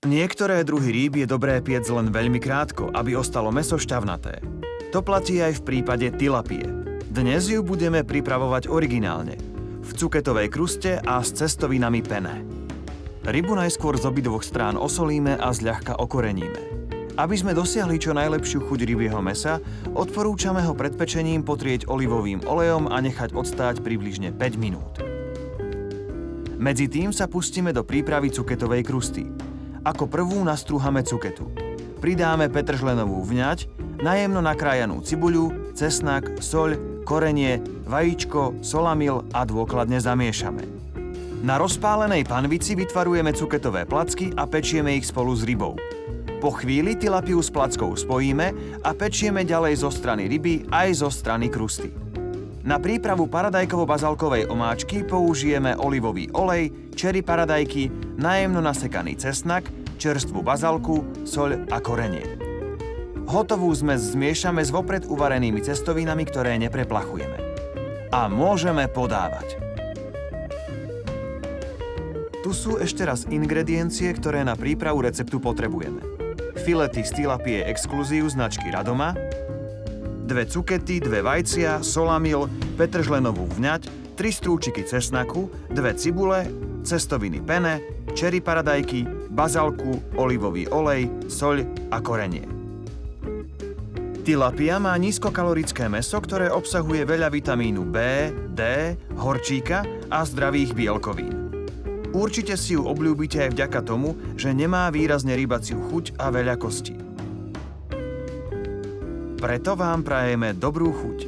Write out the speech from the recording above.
Niektoré druhy rýb je dobré piecť len veľmi krátko, aby ostalo mäso šťavnaté. To platí aj v prípade tilapie. Dnes ju budeme pripravovať originálne, v cuketovej kruste a s cestovinami penne. Rybu najskôr z obidvoch strán osolíme a zľahka okoreníme. Aby sme dosiahli čo najlepšiu chuť rybieho mäsa, odporúčame ho pred pečením potrieť olivovým olejom a nechať odstáť približne 5 minút. Medzi tým sa pustíme do prípravy cuketovej krusty. Ako prvú nastrúhame cuketu. Pridáme petržlenovú vňať, najemno nakrájanú cibuľu, cesnak, soľ, korenie, vajíčko, solamil a dôkladne zamiešame. Na rozpálenej panvici vytvarujeme cuketové placky a pečieme ich spolu s rybou. Po chvíli tilapiu s plackou spojíme a pečieme ďalej zo strany ryby aj zo strany krusty. Na prípravu paradajkovo-bazalkovej omáčky použijeme olivový olej, čeri paradajky, najemno nasekaný cesnak, čerstvú bazalku, soľ a korenie. Hotovú zmes zmiešame s vopred uvarenými cestovinami, ktoré nepreplachujeme. A môžeme podávať. Tu sú ešte raz ingrediencie, ktoré na prípravu receptu potrebujeme. Filety z tilapie exkluzív značky Radoma, 2 cukety, 2 vajcia, solamil, petržlenovú vňať, 3 strúčiky cesnaku, 2 cibule, cestoviny penne, čeri paradajky, bazalku, olivový olej, soľ a korenie. Tilapia má nízkokalorické mäso, ktoré obsahuje veľa vitamínu B, D, horčíka a zdravých bielkovín. Určite si ju obľúbite aj vďaka tomu, že nemá výrazne rybaciu chuť a veľa kostí. Preto vám prajeme dobrú chuť.